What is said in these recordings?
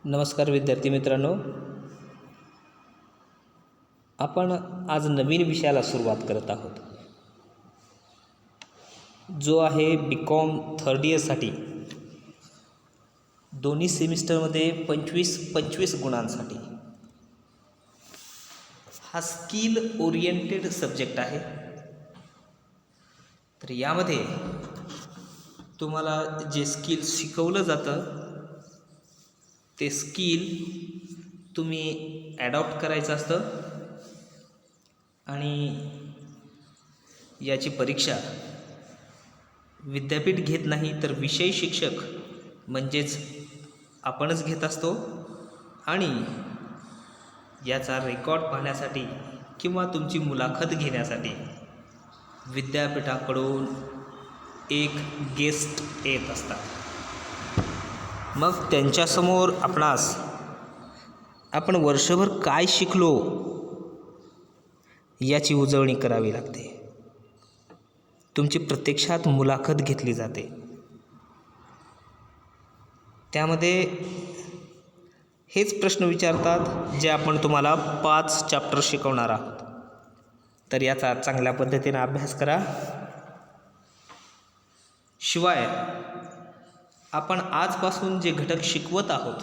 नमस्कार विद्यार्थी मित्रांनो, आपण आज नवीन विषयाला सुरुवात करत आहोत, जो आहे BCom थर्ड इयरसाठी दोन्ही सेमिस्टरमध्ये 25 गुणांसाठी. हा स्किल ओरिएंटेड सब्जेक्ट आहे. तर यामध्ये तुम्हाला जे स्किल शिकवलं जातं ते स्किल तुम्ही ॲडॉप्ट करायचं असतं आणि याची परीक्षा विद्यापीठ घेत नाही तर विषय शिक्षक म्हणजेच आपणच घेत असतो. आणि याचा रेकॉर्ड पाहण्यासाठी किंवा तुमची मुलाखत घेण्यासाठी विद्यापीठाकडून एक गेस्ट येत असतात. मग त्यांच्यासमोर आपण वर्षभर काय शिकलो याची उजळणी करावी लागते. तुमची प्रत्यक्षात मुलाखत घेतली जाते. त्यामध्ये हेच प्रश्न विचारतात जे आपण तुम्हाला 5 चॅप्टर शिकवणार आहोत. तर याचा चांगल्या पद्धतीने अभ्यास करा. शिवाय आपण आजपासून जे घटक शिकवत आहोत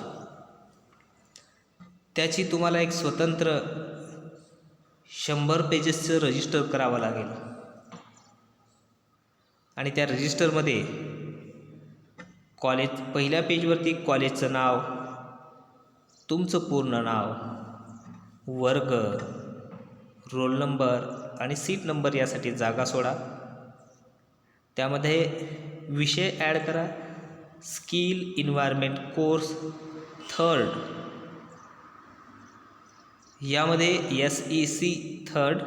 त्याची तुम्हाला एक स्वतंत्र 100 पेजेसचं रजिस्टर करावं लागेल. आणि त्या रजिस्टरमध्ये पहिल्या पेजवरती कॉलेजचं नाव, तुमचं पूर्ण नाव, वर्ग, रोल नंबर आणि सीट नंबर यासाठी जागा सोडा. त्यामध्ये विषय ॲड करा. स्किल इन्व्हायरमेंट कोर्स थर्ड, यामध्ये SEC थर्ड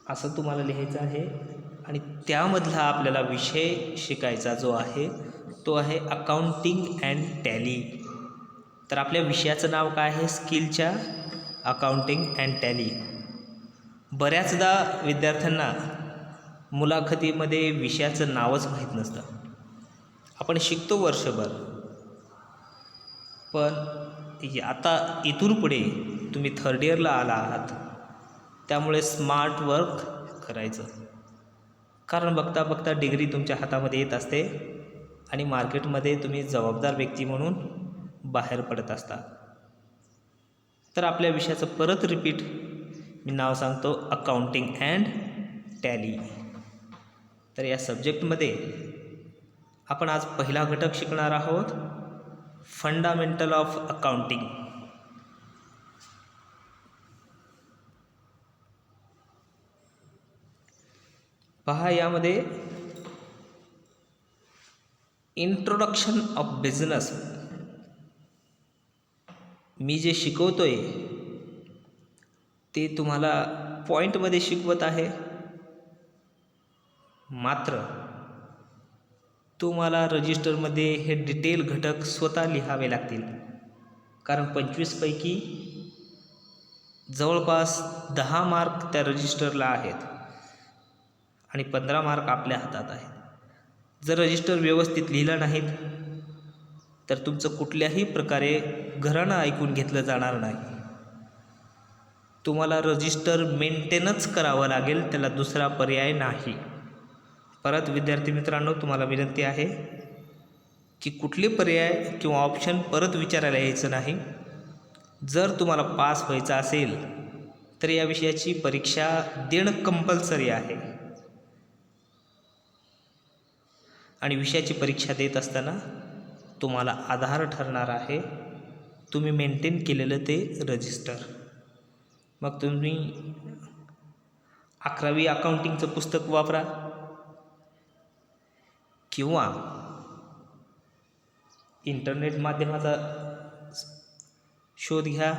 असं तुम्हाला लिहायचं आहे. आणि त्यामधला आपल्याला विषय शिकायचा जो आहे तो आहे अकाउंटिंग अँड टॅली. तर आपल्या विषयाचं नाव काय आहे? स्किलच्या अकाउंटिंग अँड टॅली. बऱ्याचदा विद्यार्थ्यांना मुलाखतीमध्ये विषयाचं नावच माहीत नसतं. आपण शिकतो वर्षभर, पण आता इथून पुढे तुम्ही थर्ड इयरला आला आहात, त्यामुळे स्मार्ट वर्क करायचं. कारण बघता बघता डिग्री तुमच्या हातामध्ये येत असते आणि मार्केटमध्ये तुम्ही जबाबदार व्यक्ती म्हणून बाहेर पडत असता. तर आपल्या विषयाचं परत रिपीट मी नाव सांगतो, अकाउंटिंग अँड टॅली. तर या सब्जेक्टमध्ये आपण आज पहिला घटक शिकणार आहोत, फंडामेंटल ऑफ अकाउंटिंग. पहा, यामध्ये इंट्रोडक्शन ऑफ बिझनेस मी जे शिकवतोय ते तुम्हाला पॉईंटमध्ये शिकवत आहे. मात्र तुम्हाला रजिस्टरमध्ये हे डिटेल घटक स्वतः लिहावे लागतील. कारण 25 पैकी जवळपास 10 मार्क त्या रजिस्टरला आहेत आणि 15 मार्क आपल्या हातात आहेत. जर रजिस्टर व्यवस्थित लिहिलं नाहीत तर तुमचं कुठल्याही प्रकारे घरानं ऐकून घेतलं जाणार नाही. तुम्हाला रजिस्टर मेंटेनच करावं लागेल, त्याला दुसरा पर्याय नाही. परत विद्यार्थी मित्रांनो, तुम्हाला विनंती आहे की कुठले पर्याय किंवा ऑप्शन परत विचारायला यायचं नाही. जर तुम्हाला पास व्हायचं असेल तर या विषयाची परीक्षा देणं कंपल्सरी आहे. आणि विषयाची परीक्षा देत असताना तुम्हाला आधार ठरणार आहे तुम्ही मेंटेन केलेलं ते रजिस्टर. मग तुम्ही 11वी अकाउंटिंगचं पुस्तक वापरा किंवा इंटरनेट माध्यमाचा शोध घ्या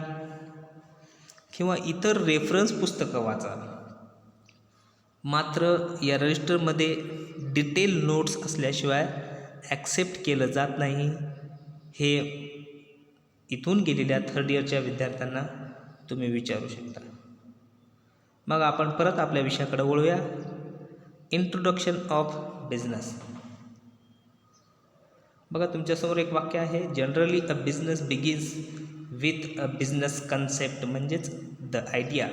किंवा इतर रेफरन्स पुस्तकं वाचा. मात्र या रजिस्टरमध्ये डिटेल नोट्स असल्याशिवाय ॲक्सेप्ट केलं जात नाही. हे इथून गेलेल्या थर्ड इयरच्या विद्यार्थ्यांना तुम्ही विचारू शकता. मग आपण परत आपल्या विषयाकडे वळूया, इंट्रोडक्शन ऑफ बिझनेस. बघा तुमच्यासमोर एक वाक्य आहे, generally a business begins with a business concept, म्हणजेच the idea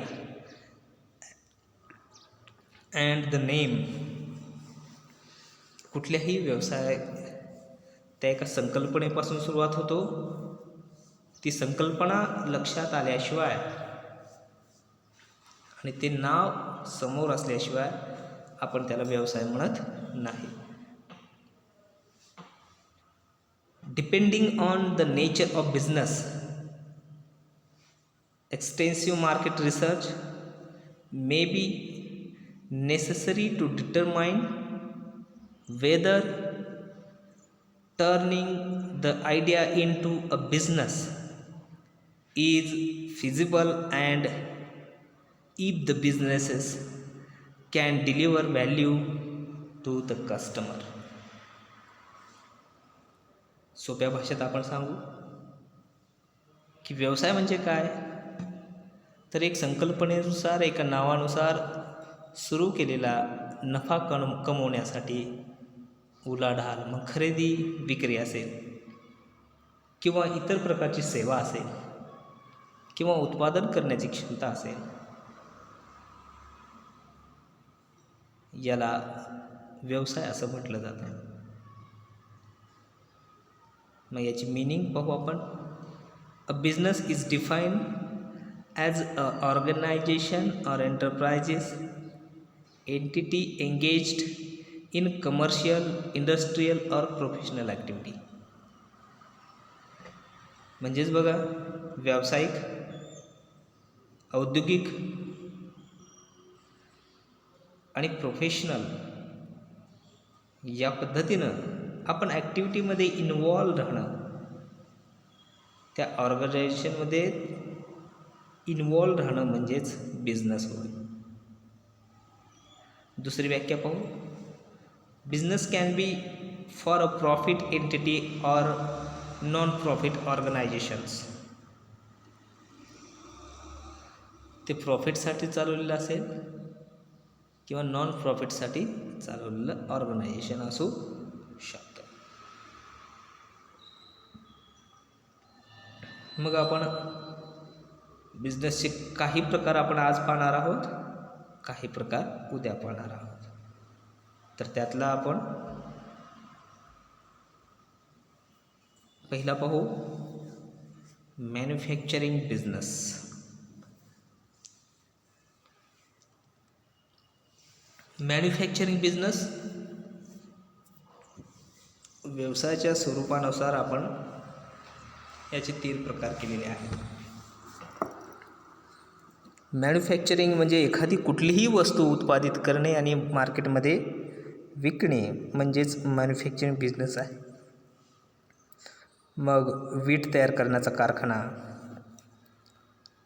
and the name. कुठल्याही व्यवसाय त्या एका संकल्पनेपासून सुरुवात होतो. ती संकल्पना लक्षात आल्याशिवाय आणि ते नाव समोर असल्याशिवाय आपण त्याला व्यवसाय म्हणत नाही. Depending on the nature of business, extensive market research may be necessary to determine whether turning the idea into a business is feasible and if the businesses can deliver value to the customer. सोप्या भाषेत आपण सांगू की व्यवसाय म्हणजे काय, तर एक संकल्पनेनुसार, एका नावानुसार सुरू केलेला नफा कमवण्यासाठी उलाढाल, मग खरेदी विक्री असेल किंवा इतर प्रकारची सेवा असेल किंवा उत्पादन करण्याची क्षमता असेल, याला व्यवसाय असं म्हटलं जातं. मग याची मीनिंग पाहू आपण. A business is defined as a organization or enterprises entity engaged in commercial, industrial or professional activity. म्हणजेच बघा, व्यावसायिक, औद्योगिक आणि प्रोफेशनल या पद्धतीनं आपण ॲक्टिव्हिटीमध्ये इन्वॉल्व राहणं, त्या ऑर्गनायझेशनमध्ये इन्वॉल्व राहणं म्हणजेच बिझनेस होय. दुसरी व्याख्या पाहू. Business can be for a profit entity or non profit organisations. ते प्रॉफिटसाठी चालवलेलं असेल किंवा नॉन प्रॉफिटसाठी चालवलेलं ऑर्गनायझेशन असू शकतं. मग आपण बिझनेसचे काही प्रकार आपण आज पाहणार आहोत, काही प्रकार उद्या पाहणार आहोत. तर त्यातला आपण पहिला पाहू, मॅन्युफॅक्चरिंग बिझनेस. मॅन्युफॅक्चरिंग बिझनेस व्यवसायाच्या स्वरूपानुसार आपण याचे 3 प्रकार केलेले आहेत. मॅन्युफॅक्चरिंग म्हणजे एखादी कुठलीही वस्तू उत्पादित करणे आणि मार्केटमध्ये विकणे म्हणजेच मॅन्युफॅक्चरिंग बिझनेस आहे. मग वीट तयार करण्याचा कारखाना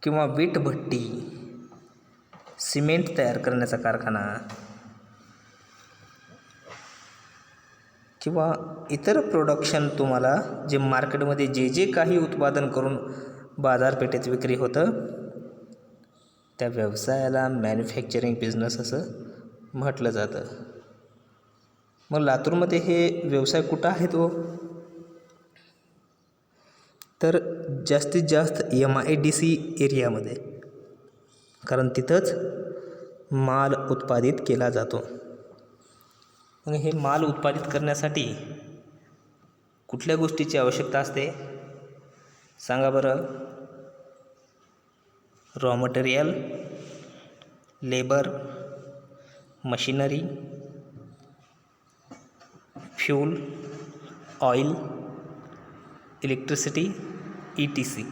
किंवा वीट भट्टी, सिमेंट तयार करण्याचा कारखाना किंवा इतर प्रोडक्शन, तुम्हाला जे मार्केटमध्ये जे काही उत्पादन करून बाजारपेठेत विक्री होतं, त्या व्यवसायाला मॅन्युफॅक्चरिंग बिझनेस असं म्हटलं जातं. मग लातूरमध्ये हे व्यवसाय कुठं आहेत हो, तर जास्तीत जास्त MIDC एरियामध्ये, कारण तिथंच माल उत्पादित केला जातो. मग हे माल उत्पादित करण्यासाठी कुठल्या गोष्टीची आवश्यकता असते सांगा बरं. Raw material, labour, machinery, fuel, oil, electricity, ETC.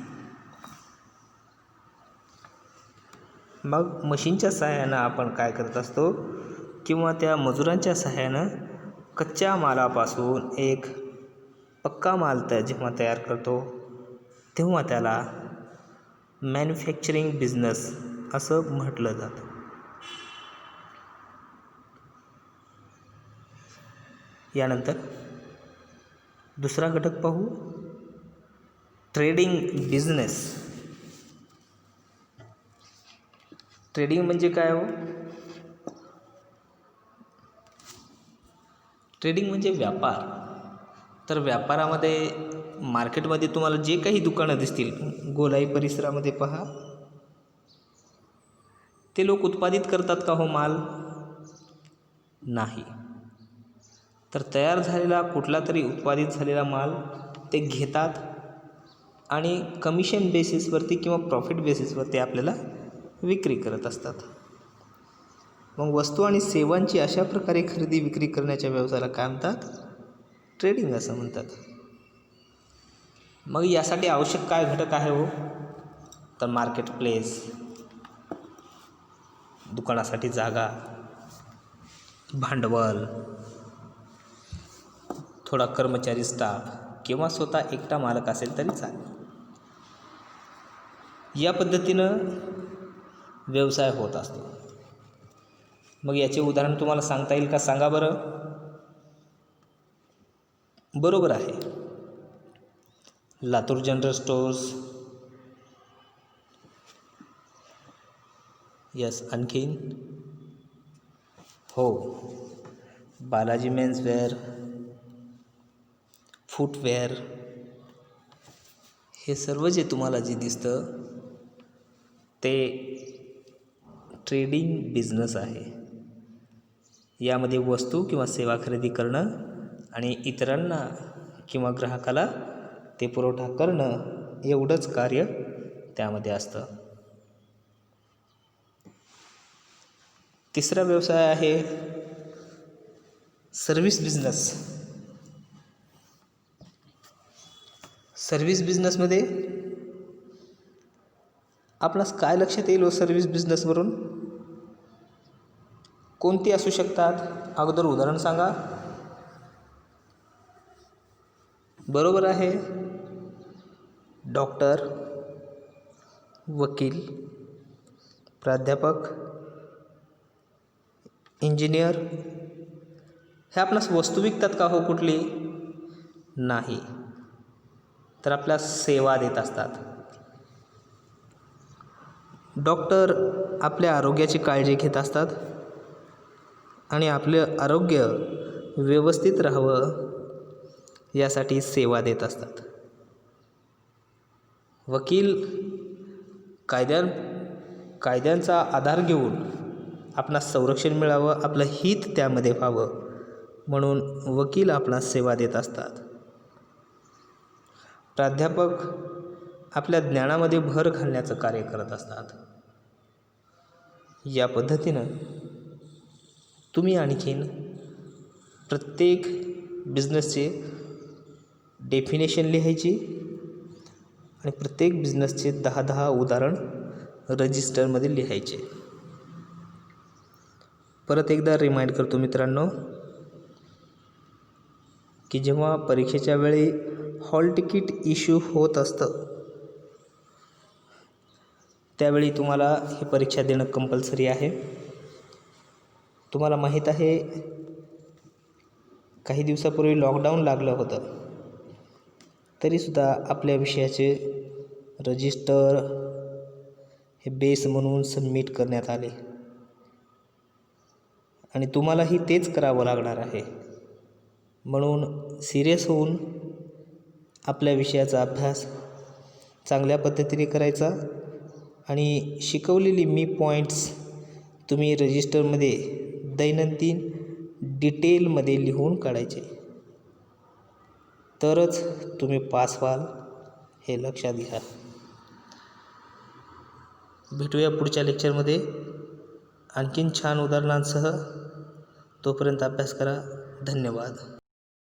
मग मशीनच्या सहाय्यानं आपण काय करत असतो, किंवा त्या मजुरांच्या सहाय्यानं कच्च्या मालापासून एक पक्का माल जेव्हा तयार करतो, तेव्हा त्याला मॅन्युफॅक्चरिंग बिझनेस असं म्हटलं जातं. यानंतर दुसरा घटक पाहू, ट्रेडिंग बिझनेस. ट्रेडिंग म्हणजे काय हो, ट्रेडिंग म्हणजे व्यापार. तर व्यापारामध्ये मार्केटमध्ये तुम्हाला जे काही दुकानं दिसतील गोलाई परिसरामध्ये पहा, ते लोक उत्पादित करतात का हो माल? नाही. तर तयार झालेला कुठला तरी उत्पादित झालेला माल ते घेतात आणि कमिशन बेसिसवरती किंवा प्रॉफिट बेसिसवरती आपल्याला विक्री करत असतात. मग वस्तू आणि सेवांची अशा प्रकारे खरेदी विक्री करण्याच्या व्यवसायाला काय म्हणतात? ट्रेडिंग असं म्हणतात. मग यासाठी आवश्यक काय घटक आहे हो? तर मार्केट प्लेस, दुकानासाठी जागा, भांडवल, थोडा कर्मचारी स्टाफ किंवा स्वतः एकटा मालक असेल तरी चालेल. या पद्धतीनं व्यवसाय होत असतो. मग याचे उदाहरण तुम्हाला सांगता येईल का? सांगा बरं. बरोबर आहे, लातूर जनरल स्टोर्स. यस, आणखीन हो, बालाजी मेन्सवेअर, फूटवेअर. हे सर्व जे तुम्हाला जे दिसतं ते ट्रेडिंग बिझनेस आहे. यामध्ये वस्तू किंवा सेवा खरेदी करणं आणि इतरांना किंवा ग्राहकाला ते पुरवठा करणं एवढंच कार्य त्यामध्ये असतं. तिसरा व्यवसाय आहे सर्व्हिस बिझनेस. सर्व्हिस बिझनेसमध्ये आपणास काय लक्षात येईल हो? सर्व्हिस बिझनेसवरून कोणती असू शकतात? अगोदर उदाहरण सांगा. बरोबर आहे, डॉक्टर, वकील, प्राध्यापक, इंजिनियर. हे आपणास वस्तू विकतात का हो कुठली? नाही. तर आपल्या सेवा देत असतात. डॉक्टर आपल्या आरोग्याची काळजी घेत असतात आणि आपलं आरोग्य व्यवस्थित राहावं यासाठी सेवा देत असतात. वकील कायद्यांचा आधार घेऊन आपणास संरक्षण मिळावं, आपलं हित त्यामध्ये व्हावं म्हणून वकील आपणास सेवा देत असतात. प्राध्यापक आपल्या ज्ञानामध्ये भर घालण्याचं कार्य करत असतात. या पद्धतीनं तुम्ही आणखीन प्रत्येक बिझनेसचे डेफिनेशन लिहायची आणि प्रत्येक बिझनेसचे 10-10 उदाहरण रजिस्टरमध्ये लिहायचे. परत एकदा रिमाइंड करतो मित्रांनो की जेव्हा परीक्षेच्या वेळी हॉल तिकीट इश्यू होत असतं त्यावेळी तुम्हाला ही परीक्षा देणं कंपल्सरी आहे. तुम्हाला माहीत आहे काही दिवसापूर्वी लॉकडाऊन लागलं होतं, तरीसुद्धा आपल्या विषयाचे रजिस्टर हे बेस म्हणून सबमिट करण्यात आले आणि तुम्हालाही तेच करावं लागणार आहे. म्हणून सिरियस होऊन आपल्या विषयाचा अभ्यास चांगल्या पद्धतीने करायचा आणि शिकवलेली मी पॉईंट्स तुम्ही रजिस्टरमध्ये दैनंदिन डिटेलमध्ये लिहून काढायचे, तरच तुम्ही पास व्हाल हे लक्षात घ्या. भेटूया पुढच्या लेक्चरमध्ये आणखीन छान उदाहरणांसह. तोपर्यंत अभ्यास करा. धन्यवाद.